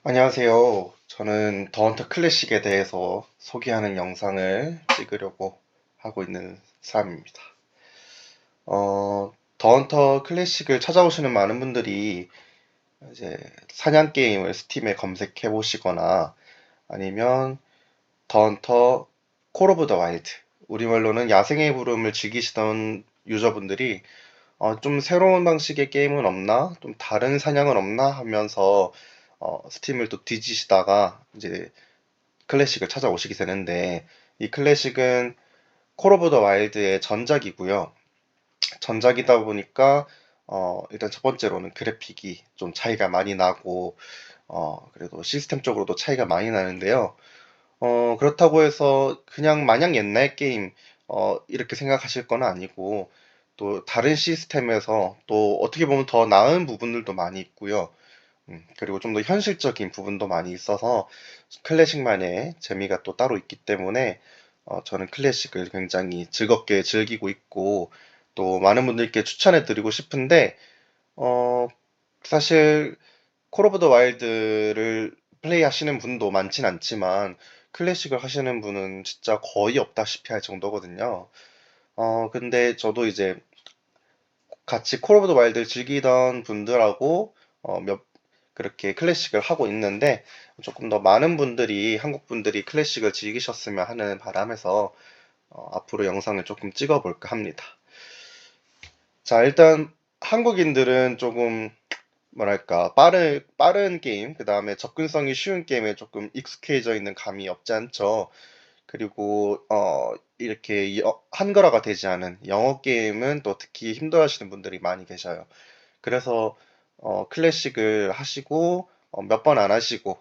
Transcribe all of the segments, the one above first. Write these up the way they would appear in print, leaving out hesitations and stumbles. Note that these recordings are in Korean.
안녕하세요. 저는 더헌터 클래식에 대해서 소개하는 영상을 찍으려고 하고 있는 사람입니다. 더헌터 클래식을 찾아오시는 많은 분들이 이제 사냥 게임을 스팀에 검색해 보시거나 아니면 더헌터 콜 오브 더 와일드, 우리말로는 야생의 부름을 즐기시던 유저분들이 좀 새로운 방식의 게임은 없나? 좀 다른 사냥은 없나? 하면서 스팀을 또 뒤지시다가 이제 클래식을 찾아오시게 되는데, 이 클래식은 콜 오브 더 와일드의 전작이고요. 전작이다 보니까 일단 첫 번째로는 그래픽이 좀 차이가 많이 나고, 그래도 시스템적으로도 차이가 많이 나는데요. 그렇다고 해서 그냥 마냥 옛날 게임 이렇게 생각하실 건 아니고, 또 다른 시스템에서 또 어떻게 보면 더 나은 부분들도 많이 있고요. 그리고 좀 더 현실적인 부분도 많이 있어서 클래식만의 재미가 또 따로 있기 때문에 저는 클래식을 굉장히 즐겁게 즐기고 있고, 또 많은 분들께 추천해 드리고 싶은데, 어, 사실 콜 오브 더 와일드를 플레이 하시는 분도 많진 않지만 클래식을 하시는 분은 진짜 거의 없다시피 할 정도거든요. 근데 저도 이제 같이 콜 오브 더 와일드를 즐기던 분들하고 그렇게 클래식을 하고 있는데, 조금 더 많은 분들이, 한국 분들이 클래식을 즐기셨으면 하는 바람에서 앞으로 영상을 조금 찍어볼까 합니다. 자, 일단 한국인들은 조금 뭐랄까 빠른 게임, 그 다음에 접근성이 쉬운 게임에 조금 익숙해져 있는 감이 없지 않죠. 그리고 이렇게 한글화가 되지 않은 영어 게임은 또 특히 힘들어하시는 분들이 많이 계셔요. 그래서 클래식을 하시고 몇 번 안 하시고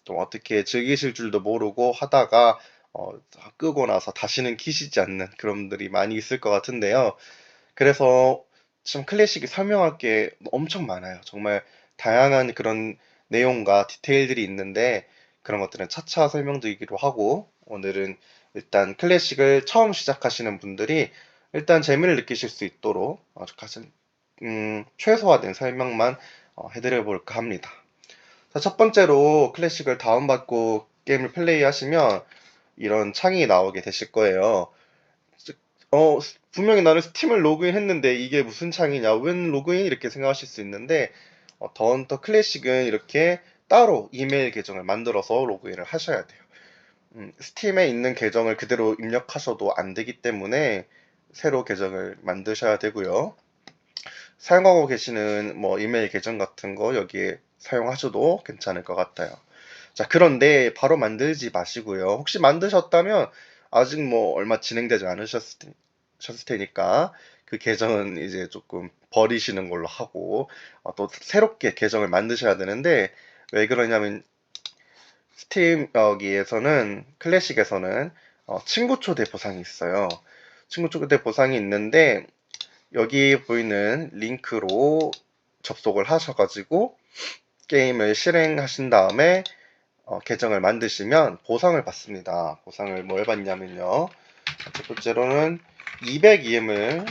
또 어떻게 즐기실 줄도 모르고 하다가 어, 끄고 나서 다시는 키시지 않는 그런 분들이 많이 있을 것 같은데요. 그래서 참 클래식이 설명할 게 엄청 많아요. 정말 다양한 그런 내용과 디테일들이 있는데, 그런 것들은 차차 설명드리기로 하고, 오늘은 일단 클래식을 처음 시작하시는 분들이 일단 재미를 느끼실 수 있도록 아주 가장 최소화된 설명만 해드려 볼까 합니다. 자, 첫 번째로 클래식을 다운받고 게임을 플레이하시면 이런 창이 나오게 되실 거예요. 어, 분명히 나는 스팀을 로그인 했는데 이게 무슨 창이냐, 웬 로그인? 이렇게 생각하실 수 있는데, 더헌터 클래식은 이렇게 따로 이메일 계정을 만들어서 로그인을 하셔야 돼요. 스팀에 있는 계정을 그대로 입력하셔도 안 되기 때문에 새로 계정을 만드셔야 되고요. 사용하고 계시는 뭐 이메일 계정 같은 거 여기에 사용하셔도 괜찮을 것 같아요. 자, 그런데 바로 만들지 마시고요. 혹시 만드셨다면 아직 뭐 얼마 진행되지 셨을 테니까 그 계정은 이제 조금 버리시는 걸로 하고, 또 새롭게 계정을 만드셔야 되는데, 왜 그러냐면 스팀 여기에서는 클래식에서는 친구 초대 보상이 있어요. 친구 초대 보상이 있는데, 여기 보이는 링크로 접속을 하셔가지고 게임을 실행하신 다음에 계정을 만드시면 보상을 받습니다. 보상을 뭘 받냐면요. 첫 번째로는 200EM을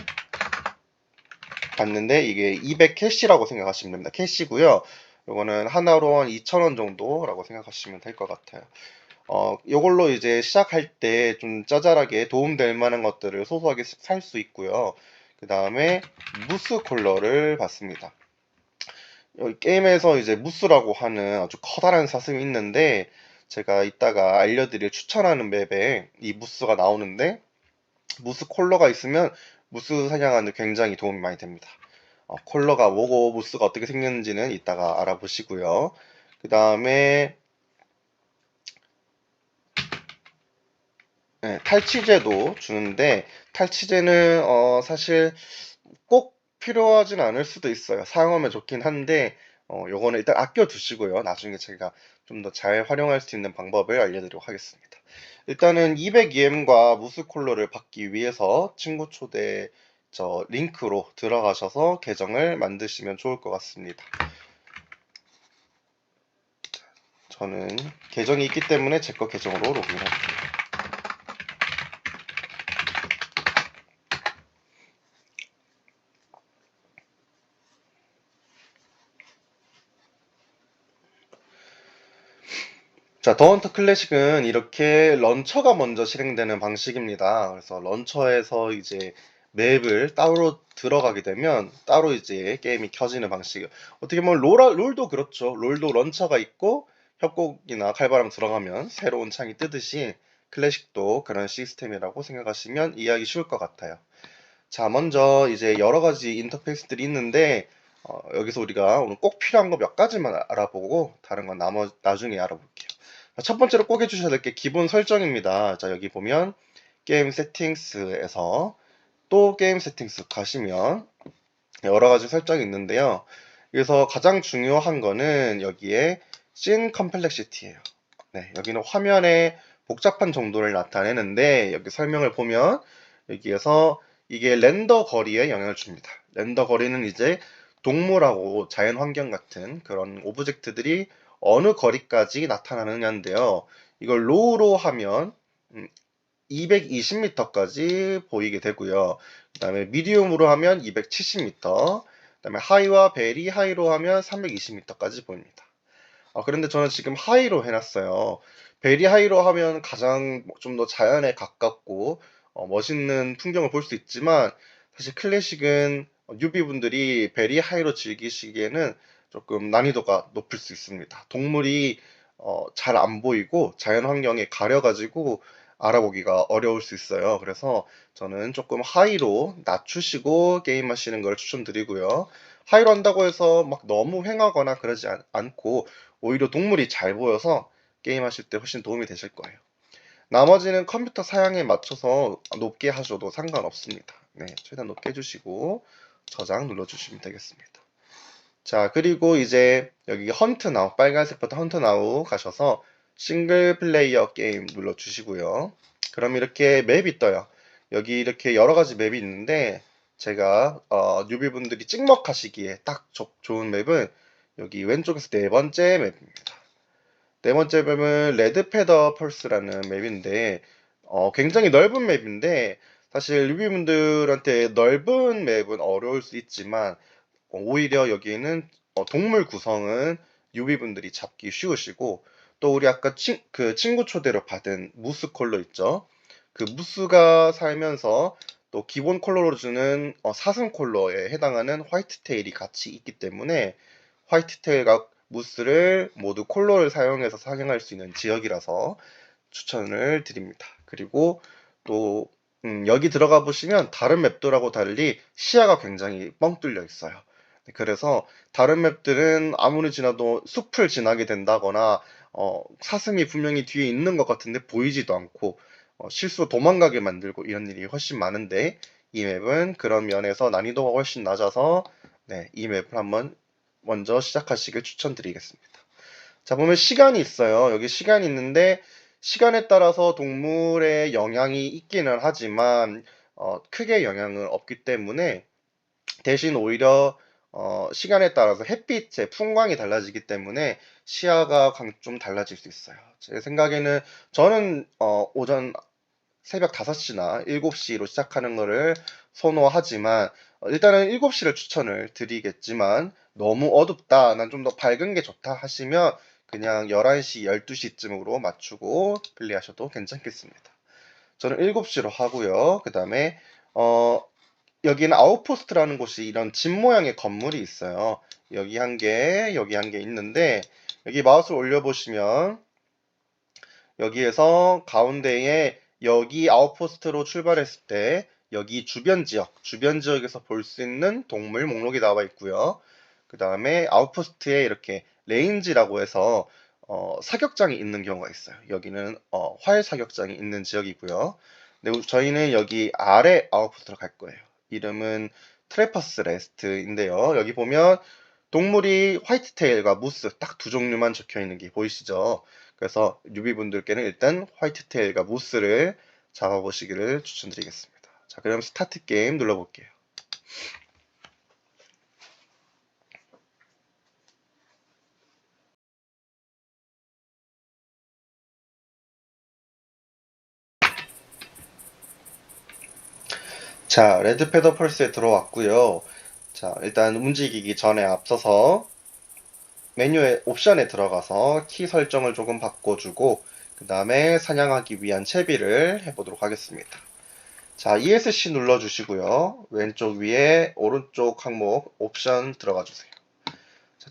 받는데, 이게 200 캐시라고 생각하시면 됩니다. 캐시고요. 요거는 하나로 한 2,000원 정도라고 생각하시면 될 것 같아요. 요걸로 이제 시작할 때 좀 짜잘하게 도움될 만한 것들을 소소하게 살 수 있고요. 그 다음에 무스 콜러를 받습니다. 여기 게임에서 이제 무스라고 하는 아주 커다란 사슴이 있는데, 제가 이따가 알려드릴 추천하는 맵에 이 무스가 나오는데, 무스 콜러가 있으면 무스 사냥하는 데 굉장히 도움이 많이 됩니다. 콜러가 뭐고 무스가 어떻게 생겼는지는 이따가 알아보시고요. 그 다음에 탈취제도 주는데, 탈취제는 사실 꼭 필요하진 않을 수도 있어요. 사용하면 좋긴 한데, 요거는 일단 아껴 두시고요. 나중에 제가 좀 더 잘 활용할 수 있는 방법을 알려드리도록 하겠습니다. 일단은 200EM과 무스콜러를 받기 위해서 친구 초대 저 링크로 들어가셔서 계정을 만드시면 좋을 것 같습니다. 저는 계정이 있기 때문에 제 거 계정으로 로그인할게요. 자, 더헌터 클래식은 이렇게 런처가 먼저 실행되는 방식입니다. 그래서 런처에서 이제 맵을 따로 들어가게 되면 따로 이제 게임이 켜지는 방식. 어떻게 보면 롤도 그렇죠. 롤도 런처가 있고 협곡이나 칼바람 들어가면 새로운 창이 뜨듯이 클래식도 그런 시스템이라고 생각하시면 이해하기 쉬울 것 같아요. 자, 먼저 이제 여러 가지 인터페이스들이 있는데 여기서 우리가 오늘 꼭 필요한 거 몇 가지만 알아보고 다른 건 나중에 알아볼게요. 첫 번째로 꼭 해주셔야 될 게 기본 설정입니다. 자, 여기 보면 게임 세팅스에서 또 게임 세팅스 가시면 여러 가지 설정이 있는데요. 그래서 가장 중요한 거는 여기에 씬 컴플렉시티예요. 네, 여기는 화면의 복잡한 정도를 나타내는데 여기 설명을 보면 여기에서 이게 렌더 거리에 영향을 줍니다. 렌더 거리는 이제 동물하고 자연 환경 같은 그런 오브젝트들이 어느 거리까지 나타나느냐인데요. 이걸 로우로 하면 220m까지 보이게 되고요. 그 다음에 미디움으로 하면 270m, 그 다음에 하이와 베리 하이로 하면 320m까지 보입니다. 그런데 저는 지금 하이로 해놨어요. 베리 하이로 하면 가장 좀 더 자연에 가깝고 멋있는 풍경을 볼 수 있지만 사실 클래식은 뉴비분들이 베리 하이로 즐기시기에는 조금 난이도가 높을 수 있습니다. 동물이 잘 안 보이고 자연 환경에 가려가지고 알아보기가 어려울 수 있어요. 그래서 저는 조금 하이로 낮추시고 게임하시는 걸 추천드리고요. 하이로 한다고 해서 막 너무 횡하거나 그러지 않고 오히려 동물이 잘 보여서 게임하실 때 훨씬 도움이 되실 거예요. 나머지는 컴퓨터 사양에 맞춰서 높게 하셔도 상관없습니다. 네, 최대한 높게 해주시고 저장 눌러주시면 되겠습니다. 자, 그리고 이제 여기 헌트 나우, 빨간색부터 헌트 나우 가셔서 싱글 플레이어 게임 눌러주시고요. 그럼 이렇게 맵이 떠요. 여기 이렇게 여러 가지 맵이 있는데 제가 뉴비분들이 찍먹하시기에 딱 좋은 맵은 여기 왼쪽에서 네 번째 맵입니다. 네 번째 맵은 레드 페더 펄스라는 맵인데 굉장히 넓은 맵인데 사실 뉴비분들한테 넓은 맵은 어려울 수 있지만 오히려 여기에는 동물 구성은 유비분들이 잡기 쉬우시고 또 우리 아까 그 친구 초대로 받은 무스 콜러 있죠. 그 무스가 살면서 또 기본 콜러로 주는 사슴 콜러에 해당하는 화이트 테일이 같이 있기 때문에 화이트 테일과 무스를 모두 콜러를 사용해서 사냥할 수 있는 지역이라서 추천을 드립니다. 그리고 또 여기 들어가 보시면 다른 맵들하고 달리 시야가 굉장히 뻥 뚫려 있어요. 그래서 다른 맵들은 아무리 지나도 숲을 지나게 된다거나 사슴이 분명히 뒤에 있는 것 같은데 보이지도 않고 실수로 도망가게 만들고 이런 일이 훨씬 많은데 이 맵은 그런 면에서 난이도가 훨씬 낮아서 네, 이 맵을 한번 먼저 시작하시길 추천드리겠습니다. 자, 보면 시간이 있어요. 여기 시간이 있는데 시간에 따라서 동물의 영향이 있기는 하지만 크게 영향은 없기 때문에 대신 오히려 시간에 따라서 햇빛의 풍광이 달라지기 때문에 시야가 좀 달라질 수 있어요. 제 생각에는 저는 오전 새벽 5시나 7시로 시작하는 거를 선호하지만 일단은 7시를 추천을 드리겠지만 너무 어둡다, 난 좀 더 밝은 게 좋다 하시면 그냥 11시, 12시쯤으로 맞추고 플레이하셔도 괜찮겠습니다. 저는 7시로 하고요. 그 다음에 여기는 아웃포스트라는 곳이 이런 집 모양의 건물이 있어요. 여기 한 개, 여기 한 개 있는데 여기 마우스를 올려보시면 여기에서 가운데에 여기 아웃포스트로 출발했을 때 여기 주변 지역에서 볼 수 있는 동물 목록이 나와 있고요. 그 다음에 아웃포스트에 이렇게 레인지라고 해서 사격장이 있는 경우가 있어요. 여기는 활 사격장이 있는 지역이고요. 근데 저희는 여기 아래 아웃포스트로 갈 거예요. 이름은 트레퍼스 레스트인데요. 여기 보면 동물이 화이트테일과 무스 딱 두 종류만 적혀 있는 게 보이시죠? 그래서 뉴비분들께는 일단 화이트테일과 무스를 잡아보시기를 추천드리겠습니다. 자, 그럼 스타트 게임 눌러볼게요. 자, 레드 페더 펄스에 들어왔고요. 자, 일단 움직이기 전에 앞서서 메뉴의 옵션에 들어가서 키 설정을 조금 바꿔주고 그 다음에 사냥하기 위한 채비를 해보도록 하겠습니다. 자, ESC 눌러주시고요. 왼쪽 위에 오른쪽 항목 옵션 들어가주세요.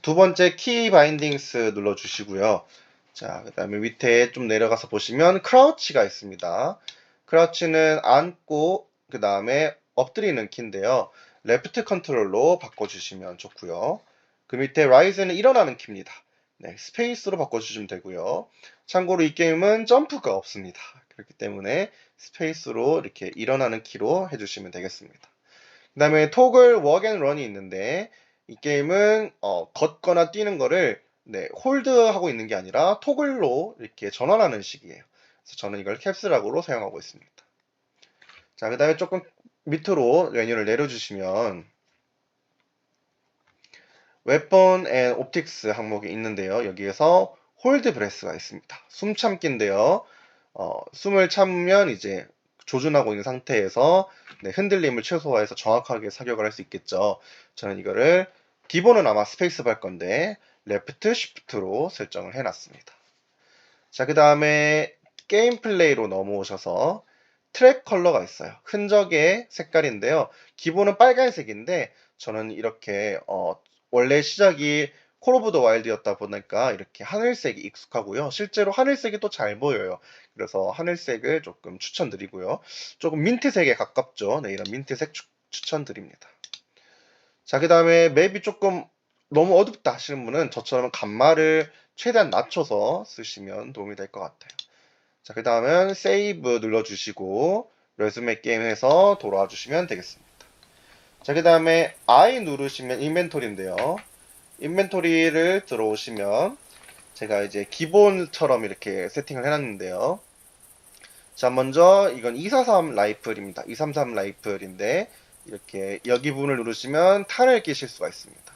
두 번째 키 바인딩스 눌러주시고요. 자, 그 다음에 밑에 좀 내려가서 보시면 크라우치가 있습니다. 크라우치는 앉고 그 다음에 엎드리는 키인데요. 레프트 컨트롤로 바꿔주시면 좋고요. 그 밑에 라이즈는 일어나는 키입니다. 네, 스페이스로 바꿔주시면 되고요. 참고로 이 게임은 점프가 없습니다. 그렇기 때문에 스페이스로 이렇게 일어나는 키로 해주시면 되겠습니다. 그 다음에 토글 워크 앤 런이 있는데 이 게임은 걷거나 뛰는 거를 홀드하고 있는 게 아니라 토글로 이렇게 전환하는 식이에요. 그래서 저는 이걸 캡슐락으로 사용하고 있습니다. 자, 그 다음에 조금 밑으로 메뉴를 내려주시면 웨폰 앤 옵틱스 항목이 있는데요. 여기에서 홀드 브레스가 있습니다. 숨 참기인데요. 숨을 참으면 이제 조준하고 있는 상태에서 흔들림을 최소화해서 정확하게 사격을 할 수 있겠죠. 저는 이거를 기본은 아마 스페이스바일 건데 레프트 쉬프트로 설정을 해놨습니다. 자, 그 다음에 게임 플레이로 넘어오셔서 트랙 컬러가 있어요. 흔적의 색깔인데요. 기본은 빨간색인데 저는 이렇게 원래 시작이 콜 오브 더 와일드였다 보니까 이렇게 하늘색이 익숙하고요. 실제로 하늘색이 또 잘 보여요. 그래서 하늘색을 조금 추천드리고요. 조금 민트색에 가깝죠. 네, 이런 민트색 추천드립니다. 자, 그 다음에 맵이 조금 너무 어둡다 하시는 분은 저처럼 감마를 최대한 낮춰서 쓰시면 도움이 될 것 같아요. 자, 그 다음은 세이브 눌러주시고 레즈메 게임에서 돌아와 주시면 되겠습니다. 자, 그 다음에 I 누르시면 인벤토리인데요. 인벤토리를 들어오시면 제가 이제 기본처럼 이렇게 세팅을 해놨는데요. 자, 먼저 이건 243 라이플입니다. 233 라이플인데 이렇게 여기 부분을 누르시면 탄을 끼실 수가 있습니다.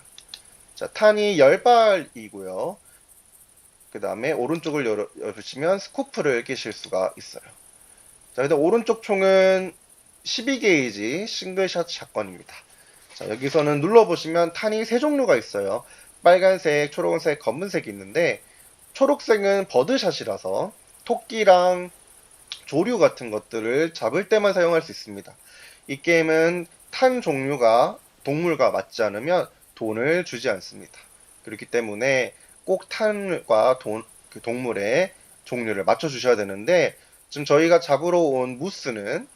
자, 탄이 10발이고요. 그 다음에 오른쪽을 열으시면 스코프를 끼실 수가 있어요. 자, 근데 오른쪽 총은 12게이지 싱글샷 샷건입니다. 자, 여기서는 눌러보시면 탄이 세 종류가 있어요. 빨간색, 초록색, 검은색이 있는데 초록색은 버드샷이라서 토끼랑 조류 같은 것들을 잡을 때만 사용할 수 있습니다. 이 게임은 탄 종류가 동물과 맞지 않으면 돈을 주지 않습니다. 그렇기 때문에 꼭 탄과 그 동물의 종류를 맞춰주셔야 되는데 지금 저희가 잡으러 온 무스는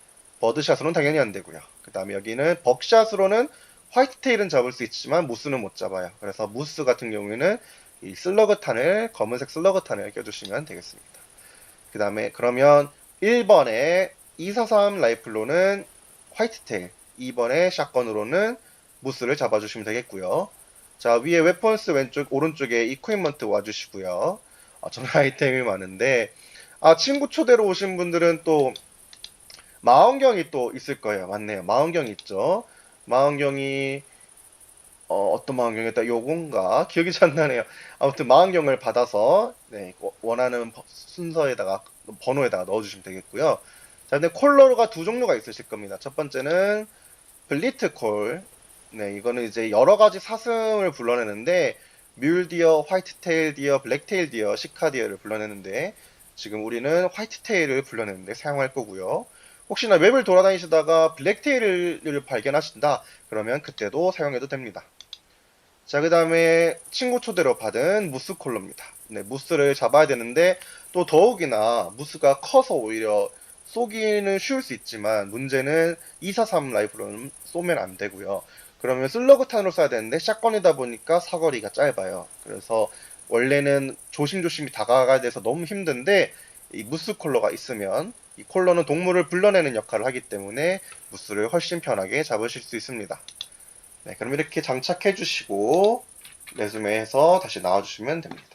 버드샷으로는 당연히 안 되고요. 그 다음에 여기는 벅샷으로는 화이트테일은 잡을 수 있지만 무스는 못 잡아요. 그래서 무스 같은 경우에는 이 슬러그 탄을 검은색 슬러그 탄을 껴주시면 되겠습니다. 그 다음에 그러면 1번에 243 라이플로는 화이트테일, 2번에 샷건으로는 무스를 잡아주시면 되겠고요. 자, 위에 웨폰스 왼쪽 오른쪽에 이퀴먼트 와주시고요. 정말 아이템이 많은데 친구 초대로 오신 분들은 또 망원경이 또 있을 거예요. 맞네요. 망원경이 있죠. 망원경이 어떤 망원경이었다? 요건가? 기억이 잘 안 나네요. 아무튼 망원경을 받아서 원하는 순서에다가 번호에다가 넣어주시면 되겠고요. 자, 근데 콜러가 두 종류가 있으실 겁니다. 첫 번째는 블리트 콜. 네, 이거는 이제 여러 가지 사슴을 불러내는데 뮬디어, 화이트테일 디어, 블랙테일 디어, 시카디어를 불러내는데 지금 우리는 화이트테일을 불러내는데 사용할 거고요. 혹시나 웹을 돌아다니시다가 블랙테일을 발견하신다 그러면 그때도 사용해도 됩니다. 자, 그 다음에 친구 초대로 받은 무스 콜러입니다. 네, 무스를 잡아야 되는데 또 더욱이나 무스가 커서 오히려 쏘기는 쉬울 수 있지만 문제는 243 라이프로는 쏘면 안 되고요. 그러면 슬러그 탄으로 쏴야 되는데 샷건이다 보니까 사거리가 짧아요. 그래서 원래는 조심조심히 다가가야 돼서 너무 힘든데 이 무스 콜러가 있으면 이 콜러는 동물을 불러내는 역할을 하기 때문에 무스를 훨씬 편하게 잡으실 수 있습니다. 네, 그럼 이렇게 장착해 주시고 레주메에서 다시 나와주시면 됩니다.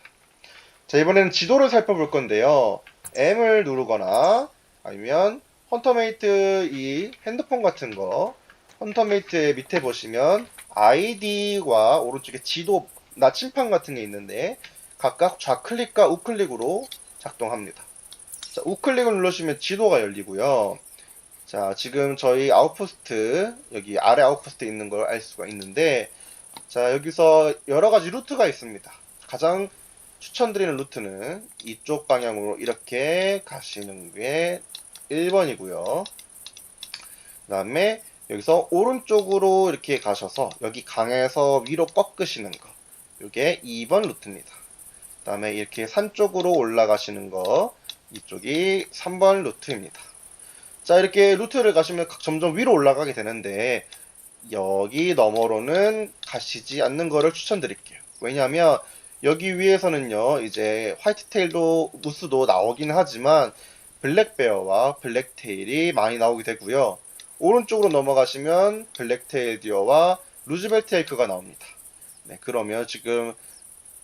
자, 이번에는 지도를 살펴볼 건데요. M을 누르거나 아니면 헌터메이트 이 핸드폰 같은 거 헌터메이트 밑에 보시면 ID와 오른쪽에 지도 나침판 같은 게 있는데 각각 좌클릭과 우클릭으로 작동합니다. 자, 우클릭을 누르시면 지도가 열리고요. 자, 지금 저희 아웃포스트, 여기 아래 아웃포스트에 있는 걸 알 수가 있는데, 자, 여기서 여러 가지 루트가 있습니다. 가장 추천드리는 루트는 이쪽 방향으로 이렇게 가시는 게 1번이고요. 그 다음에 여기서 오른쪽으로 이렇게 가셔서 여기 강에서 위로 꺾으시는 거, 이게 2번 루트입니다. 그 다음에 이렇게 산 쪽으로 올라가시는 거, 이쪽이 3번 루트입니다. 자, 이렇게 루트를 가시면 점점 위로 올라가게 되는데 여기 너머로는 가시지 않는 거를 추천드릴게요. 왜냐하면 여기 위에서는요, 이제 화이트테일도 무스도 나오긴 하지만 블랙베어와 블랙테일이 많이 나오게 되고요. 오른쪽으로 넘어가시면 블랙테일 디어와 루즈벨트 에이크가 나옵니다. 네, 그러면 지금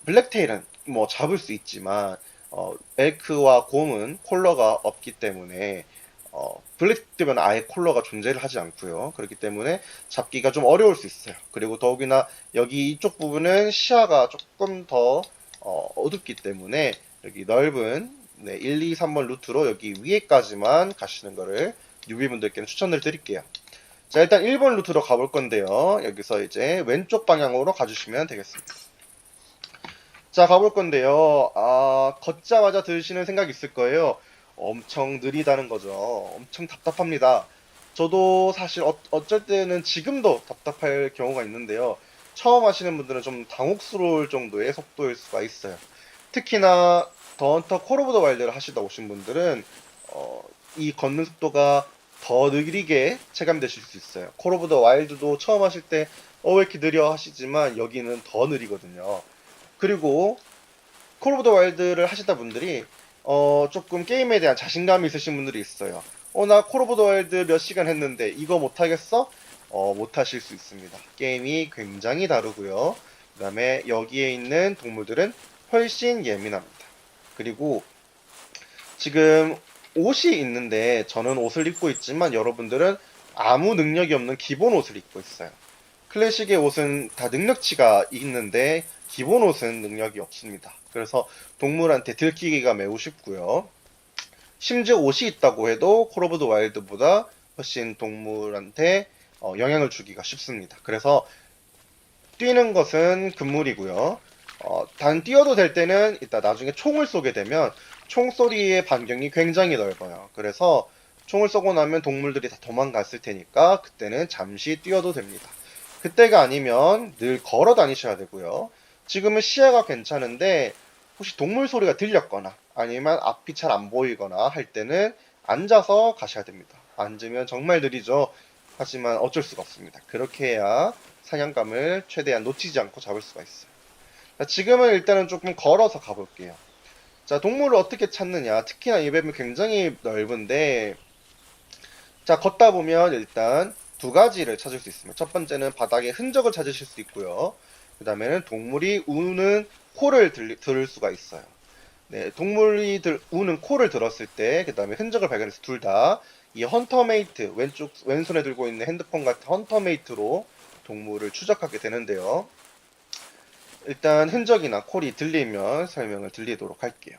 블랙테일은 뭐 잡을 수 있지만 엘크와 곰은 콜러가 없기 때문에 블랙되면 아예 콜러가 존재를 하지 않고요. 그렇기 때문에 잡기가 좀 어려울 수 있어요. 그리고 더욱이나 여기 이쪽 부분은 시야가 조금 더 어둡기 때문에 여기 넓은 1, 2, 3번 루트로 여기 위에까지만 가시는 거를 뉴비분들께는 추천을 드릴게요. 자, 일단 1번 루트로 가볼 건데요. 여기서 이제 왼쪽 방향으로 가주시면 되겠습니다. 자, 가볼 건데요. 걷자마자 드시는 생각이 있을 거예요. 엄청 느리다는 거죠. 엄청 답답합니다. 저도 사실 어쩔 때는 지금도 답답할 경우가 있는데요. 처음 하시는 분들은 좀 당혹스러울 정도의 속도일 수가 있어요. 특히나 더 헌터 콜 오브 더 와일드를 하시다 오신 분들은 이 걷는 속도가 더 느리게 체감되실 수 있어요. 콜 오브 더 와일드도 처음 하실 때 왜 이렇게 느려 하시지만 여기는 더 느리거든요. 그리고 콜 오브 더 와일드를 하시다 분들이 조금 게임에 대한 자신감이 있으신 분들이 있어요. 나 콜 오브 더 와일드 몇 시간 했는데 이거 못하겠어? 못하실 수 있습니다. 게임이 굉장히 다르고요. 그 다음에 여기에 있는 동물들은 훨씬 예민합니다. 그리고 지금 옷이 있는데 저는 옷을 입고 있지만 여러분들은 아무 능력이 없는 기본 옷을 입고 있어요. 클래식의 옷은 다 능력치가 있는데 기본 옷은 능력이 없습니다. 그래서 동물한테 들키기가 매우 쉽고요. 심지어 옷이 있다고 해도 콜 오브 더 와일드보다 훨씬 동물한테 영향을 주기가 쉽습니다. 그래서 뛰는 것은 금물이고요. 단 뛰어도 될 때는 이따 나중에 총을 쏘게 되면 총소리의 반경이 굉장히 넓어요. 그래서 총을 쏘고 나면 동물들이 다 도망갔을 테니까 그때는 잠시 뛰어도 됩니다. 그때가 아니면 늘 걸어 다니셔야 되고요. 지금은 시야가 괜찮은데 혹시 동물 소리가 들렸거나 아니면 앞이 잘 안 보이거나 할 때는 앉아서 가셔야 됩니다. 앉으면 정말 느리죠. 하지만 어쩔 수가 없습니다. 그렇게 해야 사냥감을 최대한 놓치지 않고 잡을 수가 있어요. 자, 지금은 일단은 조금 걸어서 가볼게요. 자, 동물을 어떻게 찾느냐. 특히나 이 맵은 굉장히 넓은데, 자, 걷다 보면 일단 두 가지를 찾을 수 있습니다. 첫 번째는 바닥에 흔적을 찾으실 수 있고요. 그 다음에는 동물이 우는 코를 들을 수가 있어요. 네, 동물이 우는 코를 들었을 때, 그 다음에 흔적을 발견해서 둘 다 이 헌터메이트, 왼손에 들고 있는 핸드폰 같은 헌터메이트로 동물을 추적하게 되는데요. 일단 흔적이나 콜이 들리면 설명을 드리도록 할게요.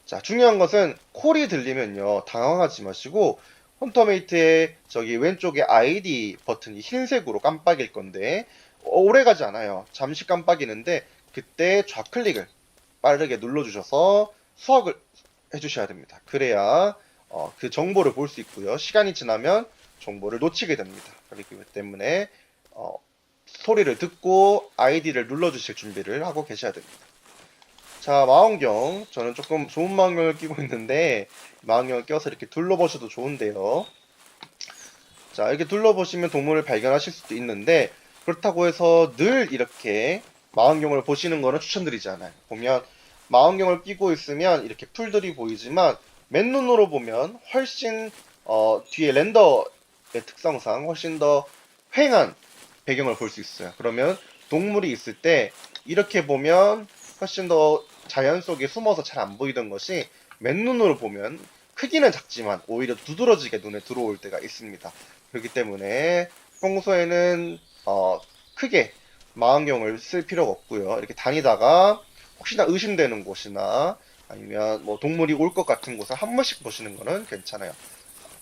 자, 중요한 것은 콜이 들리면요, 당황하지 마시고 헌터메이트의 저기 왼쪽에 ID 버튼이 흰색으로 깜빡일 건데 오래 가지 않아요. 잠시 깜빡이는데 그때 좌클릭을 빠르게 눌러주셔서 수확을 해주셔야 됩니다. 그래야 그 정보를 볼 수 있고요. 시간이 지나면 정보를 놓치게 됩니다. 그렇기 때문에 소리를 듣고 아이디를 눌러주실 준비를 하고 계셔야 됩니다. 자, 망원경. 저는 조금 좋은 망원경을 끼고 있는데 망원경을 껴서 이렇게 둘러보셔도 좋은데요. 자, 이렇게 둘러보시면 동물을 발견하실 수도 있는데 그렇다고 해서 늘 이렇게 망원경을 보시는 거는 추천드리지 않아요. 보면 망원경을 끼고 있으면 이렇게 풀들이 보이지만 맨눈으로 보면 훨씬 뒤에 렌더의 특성상 훨씬 더 휑한 배경을 볼 수 있어요. 그러면 동물이 있을 때 이렇게 보면 훨씬 더 자연 속에 숨어서 잘 안 보이던 것이 맨눈으로 보면 크기는 작지만 오히려 두드러지게 눈에 들어올 때가 있습니다. 그렇기 때문에 평소에는 크게 망원경을 쓸 필요가 없고요. 이렇게 다니다가 혹시나 의심되는 곳이나 아니면 뭐 동물이 올 것 같은 곳을 한 번씩 보시는 거는 괜찮아요.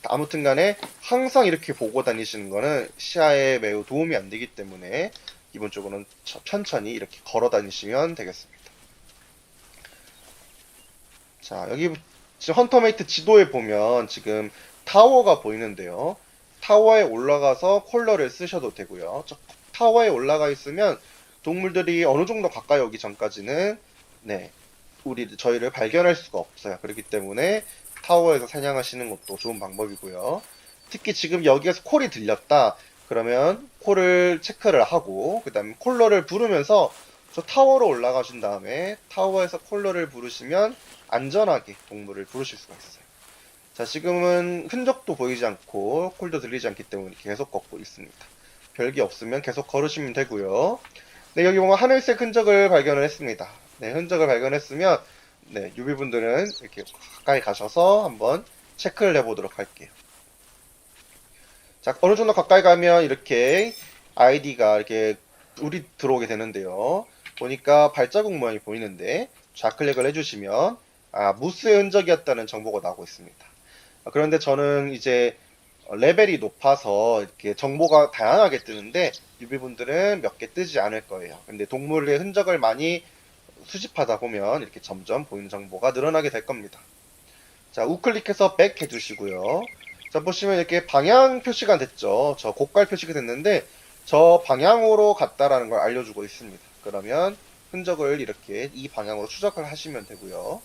아무튼 간에 항상 이렇게 보고 다니시는 거는 시야에 매우 도움이 안 되기 때문에 기본적으로는 천천히 이렇게 걸어 다니시면 되겠습니다. 자, 여기 지금 헌터메이트 지도에 보면 지금 타워가 보이는데요. 타워에 올라가서 콜러를 쓰셔도 되고요. 타워에 올라가 있으면 동물들이 어느 정도 가까이 오기 전까지는 네, 저희를 발견할 수가 없어요. 그렇기 때문에 타워에서 사냥하시는 것도 좋은 방법이고요. 특히 지금 여기에서 콜이 들렸다. 그러면 콜을 체크를 하고 그 다음에 콜러를 부르면서 저 타워로 올라가신 다음에 타워에서 콜러를 부르시면 안전하게 동물을 부르실 수가 있어요. 자, 지금은 흔적도 보이지 않고 콜도 들리지 않기 때문에 계속 걷고 있습니다. 별게 없으면 계속 걸으시면 되고요. 네, 여기 보면 하늘색 흔적을 발견을 했습니다. 네, 흔적을 발견했으면 네, 유비분들은 이렇게 가까이 가셔서 한번 체크를 해보도록 할게요. 자, 어느 정도 가까이 가면 이렇게 아이디가 이렇게 우리 들어오게 되는데요. 보니까 발자국 모양이 보이는데 좌클릭을 해주시면 무스의 흔적이었다는 정보가 나오고 있습니다. 그런데 저는 이제 레벨이 높아서 이렇게 정보가 다양하게 뜨는데 유비분들은 몇 개 뜨지 않을 거예요. 근데 동물의 흔적을 많이 수집하다 보면 이렇게 점점 보이는 정보가 늘어나게 될 겁니다. 자, 우클릭해서 백 해주시고요. 자, 보시면 이렇게 방향 표시가 됐죠. 저 고갈 표시가 됐는데 저 방향으로 갔다라는 걸 알려주고 있습니다. 그러면 흔적을 이렇게 이 방향으로 추적을 하시면 되고요.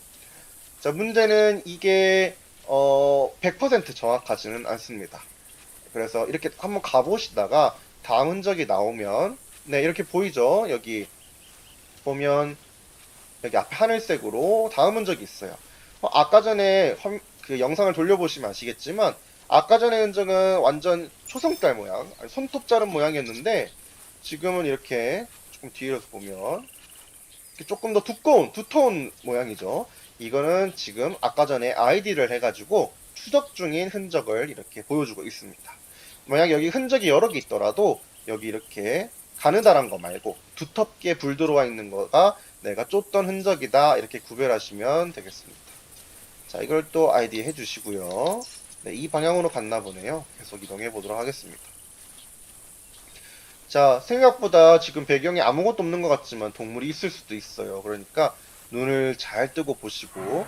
자, 문제는 이게 100% 정확하지는 않습니다. 그래서 이렇게 한번 가보시다가 다음 흔적이 나오면 네, 이렇게 보이죠? 여기 보면 여기 앞에 하늘색으로 다음 흔적이 있어요. 아까 전에 그 영상을 돌려보시면 아시겠지만 아까 전의 흔적은 완전 초승달 모양, 손톱 자른 모양이었는데 지금은 이렇게 조금 뒤에서 보면 조금 더 두터운 모양이죠. 이거는 지금 아까 전에 아이디를 해가지고 추적 중인 흔적을 이렇게 보여주고 있습니다. 만약 여기 흔적이 여러 개 있더라도 여기 이렇게 가느다란 거 말고 두텁게 불 들어와 있는 거가 내가 쫓던 흔적이다 이렇게 구별하시면 되겠습니다. 자, 이걸 또 아이디 해주시고요. 네, 이 방향으로 갔나 보네요. 계속 이동해 보도록 하겠습니다. 자, 생각보다 지금 배경에 아무것도 없는 것 같지만 동물이 있을 수도 있어요. 그러니까 눈을 잘 뜨고 보시고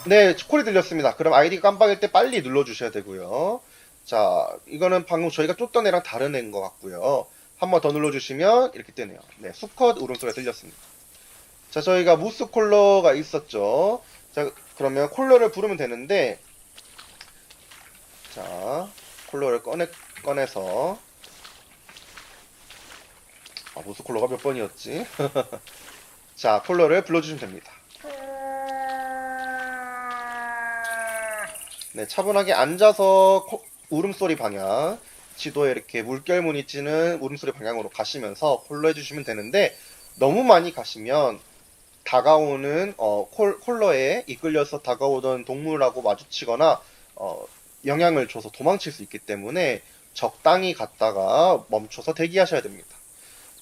네, 콜이 들렸습니다. 그럼 아이디 깜빡일 때 빨리 눌러주셔야 되고요. 자, 이거는 방금 저희가 쫓던 애랑 다른 애인 것 같고요. 한 번 더 눌러주시면 이렇게 뜨네요. 네, 수컷 울음소리가 들렸습니다. 자, 저희가 무스 콜러가 있었죠. 자, 그러면 콜러를 부르면 되는데 자, 콜러를 꺼내서 무스 콜러가 몇 번이었지? 자, 콜러를 불러주시면 됩니다. 네, 차분하게 앉아서 울음소리 방향, 지도에 이렇게 물결무늬 찌는 울음소리 방향으로 가시면서 콜러 해주시면 되는데 너무 많이 가시면 다가오는 콜러에 이끌려서 다가오던 동물하고 마주치거나 영향을 줘서 도망칠 수 있기 때문에 적당히 갔다가 멈춰서 대기하셔야 됩니다.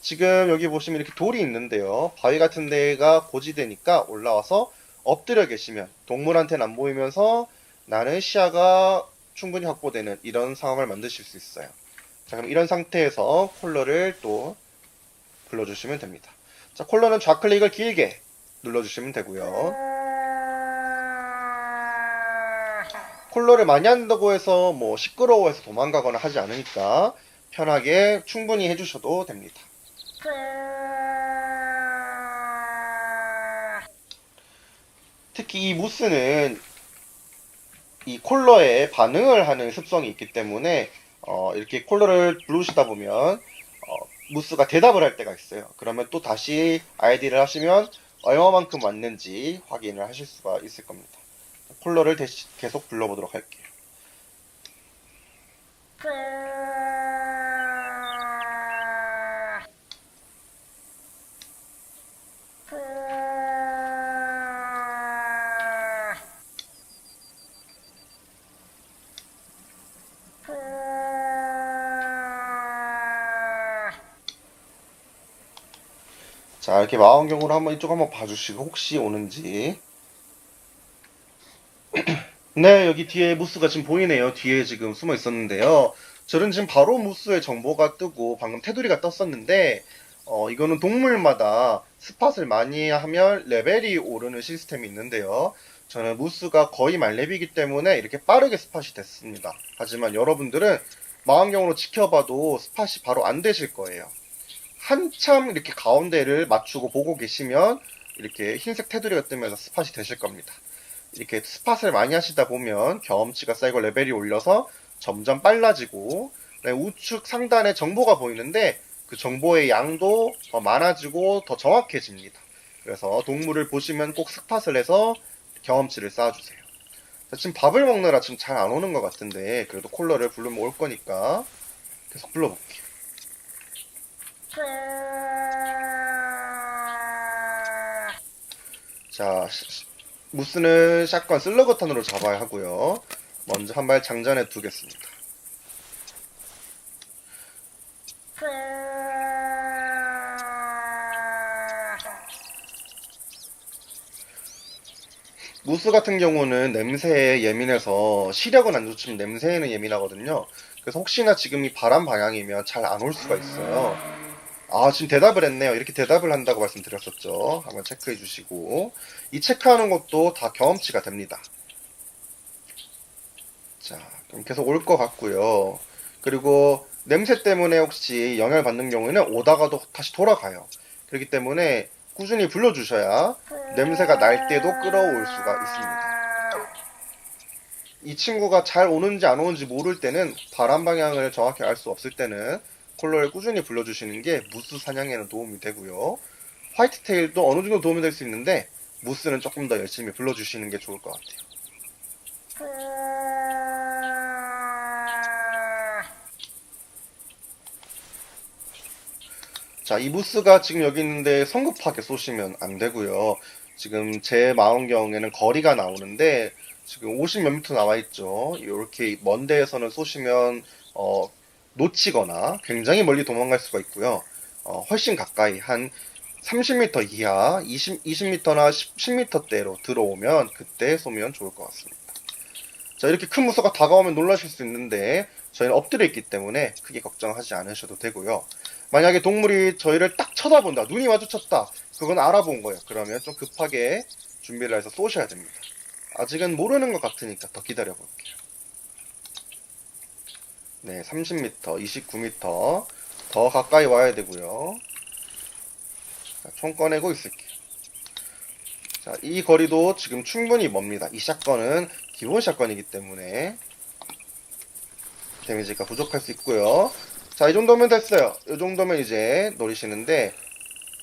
지금 여기 보시면 이렇게 돌이 있는데요. 바위 같은 데가 고지대니까 올라와서 엎드려 계시면 동물한테는 안 보이면서 나는 시야가 충분히 확보되는 이런 상황을 만드실 수 있어요. 자, 그럼 이런 상태에서 콜러를 또 불러주시면 됩니다. 자, 콜러는 좌클릭을 길게 눌러주시면 되고요. 콜러를 많이 한다고 해서 뭐 시끄러워해서 도망가거나 하지 않으니까 편하게 충분히 해주셔도 됩니다. 특히 이 무스는 이 콜러에 반응을 하는 습성이 있기 때문에 이렇게 콜러를 부르시다 보면 무스가 대답을 할 때가 있어요. 그러면 또 다시 아이디를 하시면 얼마만큼 왔는지 확인을 하실 수가 있을 겁니다. 콜러를 계속 불러보도록 할게요. 자, 이렇게 망원경으로 한번 이쪽 한번 봐주시고 혹시 오는지. 네, 여기 뒤에 무스가 지금 보이네요. 뒤에 지금 숨어 있었는데요. 저는 지금 바로 무스의 정보가 뜨고 방금 테두리가 떴었는데 이거는 동물마다 스팟을 많이 하면 레벨이 오르는 시스템이 있는데요. 저는 무스가 거의 만렙이기 때문에 이렇게 빠르게 스팟이 됐습니다. 하지만 여러분들은 망원경으로 지켜봐도 스팟이 바로 안 되실 거예요. 한참 이렇게 가운데를 맞추고 보고 계시면 이렇게 흰색 테두리가 뜨면서 스팟이 되실 겁니다. 이렇게 스팟을 많이 하시다 보면 경험치가 쌓이고 레벨이 올려서 점점 빨라지고 우측 상단에 정보가 보이는데 그 정보의 양도 더 많아지고 더 정확해집니다. 그래서 동물을 보시면 꼭 스팟을 해서 경험치를 쌓아주세요. 자, 지금 밥을 먹느라 지금 잘 안 오는 것 같은데 그래도 콜러를 부르면 올 거니까 계속 불러볼게요. 자, 무스는 샷건 슬러그탄으로 잡아야 하고요. 먼저 한 발 장전해 두겠습니다. 무스 같은 경우는 냄새에 예민해서 시력은 안 좋지만 냄새에는 예민하거든요. 그래서 혹시나 지금 이 바람 방향이면 잘 안 올 수가 있어요. 아, 지금 대답을 했네요. 이렇게 대답을 한다고 말씀드렸었죠. 한번 체크해 주시고. 이 체크하는 것도 다 경험치가 됩니다. 자, 그럼 계속 올 것 같고요. 그리고 냄새 때문에 혹시 영향을 받는 경우에는 오다가도 다시 돌아가요. 그렇기 때문에 꾸준히 불러주셔야 냄새가 날 때도 끌어올 수가 있습니다. 이 친구가 잘 오는지 안 오는지 모를 때는 바람 방향을 정확히 알 수 없을 때는 콜러를 꾸준히 불러주시는 게 무스 사냥에는 도움이 되고요. 화이트테일도 어느 정도 도움이 될 수 있는데 무스는 조금 더 열심히 불러주시는 게 좋을 것 같아요. 자, 이 무스가 지금 여기 있는데 성급하게 쏘시면 안 되고요. 지금 제 망원경에는 거리가 나오는데 지금 50 몇 미터 나와 있죠. 이렇게 먼 데에서는 쏘시면 놓치거나 굉장히 멀리 도망갈 수가 있고요. 훨씬 가까이 한 30m 이하, 20m나 10m대로 들어오면 그때 쏘면 좋을 것 같습니다. 자, 이렇게 큰 무서가 다가오면 놀라실 수 있는데 저희는 엎드려 있기 때문에 크게 걱정하지 않으셔도 되고요. 만약에 동물이 저희를 딱 쳐다본다, 눈이 마주쳤다, 그건 알아본 거예요. 그러면 좀 급하게 준비를 해서 쏘셔야 됩니다. 아직은 모르는 것 같으니까 더 기다려 볼게요. 네, 30m, 29m 더 가까이 와야 되고요. 자, 총 꺼내고 있을게요. 자, 이 거리도 지금 충분히 멉니다. 이 샷건은 기본 샷건이기 때문에 데미지가 부족할 수 있고요. 자, 이 정도면 됐어요. 이 정도면 이제 노리시는데,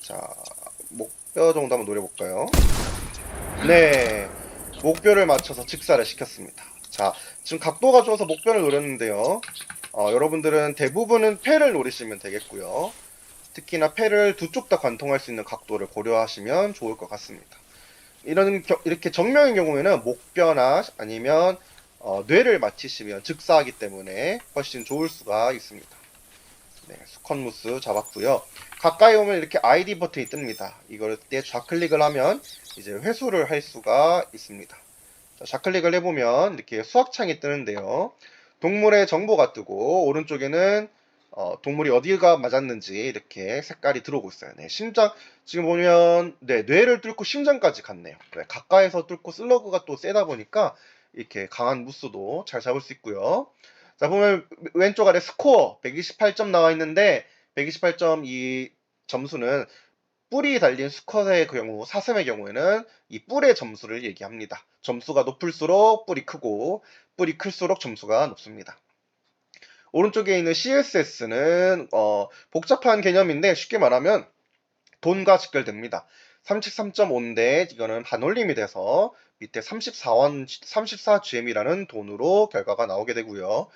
자, 목뼈 정도 한번 노려볼까요? 네, 목뼈를 맞춰서 직사를 시켰습니다. 자, 지금 각도가 좋아서 목뼈를 노렸는데요. 여러분들은 대부분은 패를 노리시면 되겠고요. 특히나 패를 두 쪽 다 관통할 수 있는 각도를 고려하시면 좋을 것 같습니다. 이렇게 정면의 경우에는 목뼈나 아니면 뇌를 맞히시면 즉사하기 때문에 훨씬 좋을 수가 있습니다. 네, 수컷무스 잡았고요. 가까이 오면 이렇게 ID 버튼이 뜹니다. 이걸 때 좌클릭을 하면 이제 회수를 할 수가 있습니다. 자, 좌클릭을 해보면 이렇게 수학창이 뜨는데요. 동물의 정보가 뜨고 오른쪽에는 동물이 어디가 맞았는지 이렇게 색깔이 들어오고 있어요. 네, 심장 지금 보면 네, 뇌를 뚫고 심장까지 갔네요. 네, 가까이서 뚫고 슬러그가 또 세다 보니까 이렇게 강한 무스도 잘 잡을 수 있고요. 자, 보면 왼쪽 아래 스코어 128점 나와 있는데 128점 이 점수는 뿔이 달린 수컷의 경우, 사슴의 경우에는 이 뿔의 점수를 얘기합니다. 점수가 높을수록 뿔이 크고 뿔이 클수록 점수가 높습니다. 오른쪽에 있는 CSS는 복잡한 개념인데 쉽게 말하면 돈과 직결됩니다. 33.5인데 이거는 반올림이 돼서 밑에 34GM이라는 돈으로 결과가 나오게 되고요.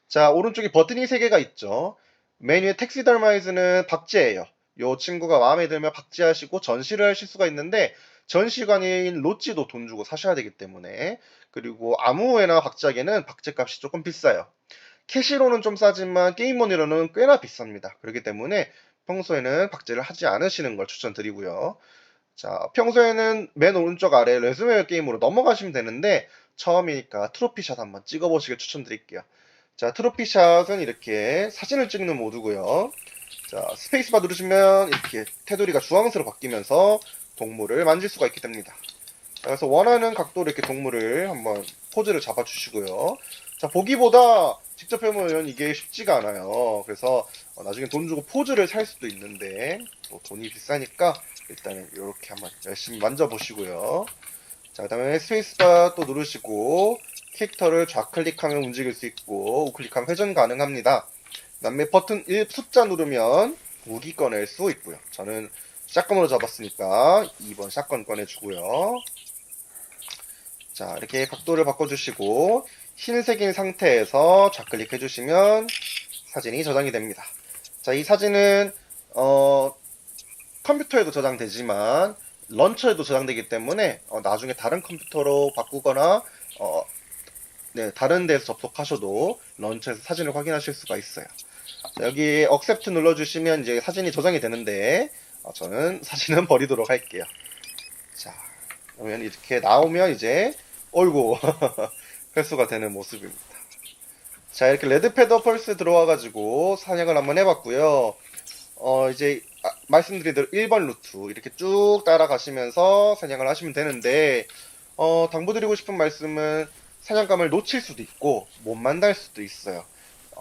자, 오른쪽에 버튼이 3개가 있죠. 맨 위에 텍시더마이즈는 박제예요. 요 친구가 마음에 들면 박제하시고 전시를 하실 수가 있는데 전시관인 로찌도 돈 주고 사셔야 되기 때문에 그리고 아무에나 박제하기에는 박제값이 조금 비싸요. 캐시로는 좀 싸지만 게임머니로는 꽤나 비쌉니다. 그렇기 때문에 평소에는 박제를 하지 않으시는 걸 추천드리고요. 자, 평소에는 맨 오른쪽 아래 레즈메 게임으로 넘어가시면 되는데 처음이니까 트로피샷 한번 찍어보시길 추천드릴게요. 자, 트로피샷은 이렇게 사진을 찍는 모드고요. 자, 스페이스바 누르시면 이렇게 테두리가 주황색으로 바뀌면서 동물을 만질 수가 있게 됩니다. 자, 그래서 원하는 각도로 이렇게 동물을 한번 포즈를 잡아주시고요. 자, 보기보다 직접 해보면 이게 쉽지가 않아요. 그래서 나중에 돈 주고 포즈를 살 수도 있는데 또 돈이 비싸니까 일단은 이렇게 한번 열심히 만져보시고요. 자, 그 다음에 스페이스바 또 누르시고 캐릭터를 좌클릭하면 움직일 수 있고 우클릭하면 회전 가능합니다. 그 다음에 버튼 1 숫자 누르면 무기 꺼낼 수 있고요. 저는 샷건으로 잡았으니까 2번 샷건 꺼내주고요. 자, 이렇게 각도를 바꿔주시고 흰색인 상태에서 좌클릭 해주시면 사진이 저장이 됩니다. 자, 이 사진은 컴퓨터에도 저장되지만 런처에도 저장되기 때문에 나중에 다른 컴퓨터로 바꾸거나 네, 다른 데서 접속하셔도 런처에서 사진을 확인하실 수가 있어요. 자, 여기 accept 눌러주시면 이제 사진이 저장이 되는데 저는 사진은 버리도록 할게요. 자, 그러면 이렇게 나오면 이제 어이구 회수가 되는 모습입니다. 자, 이렇게 레드패더 펄스 들어와가지고 사냥을 한번 해봤고요. 이제 말씀드린 대로 1번 루트 이렇게 쭉 따라가시면서 사냥을 하시면 되는데 당부드리고 싶은 말씀은 사냥감을 놓칠 수도 있고 못 만날 수도 있어요.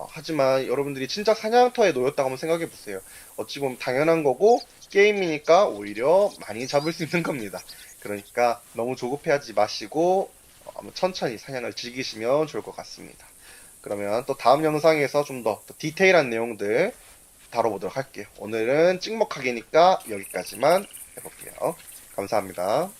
하지만 여러분들이 진짜 사냥터에 놓였다고 한번 생각해 보세요. 어찌 보면 당연한 거고 게임이니까 오히려 많이 잡을 수 있는 겁니다. 그러니까 너무 조급해하지 마시고 한번 천천히 사냥을 즐기시면 좋을 것 같습니다. 그러면 또 다음 영상에서 좀 더 디테일한 내용들 다뤄보도록 할게요. 오늘은 찍먹하기니까 여기까지만 해볼게요. 감사합니다.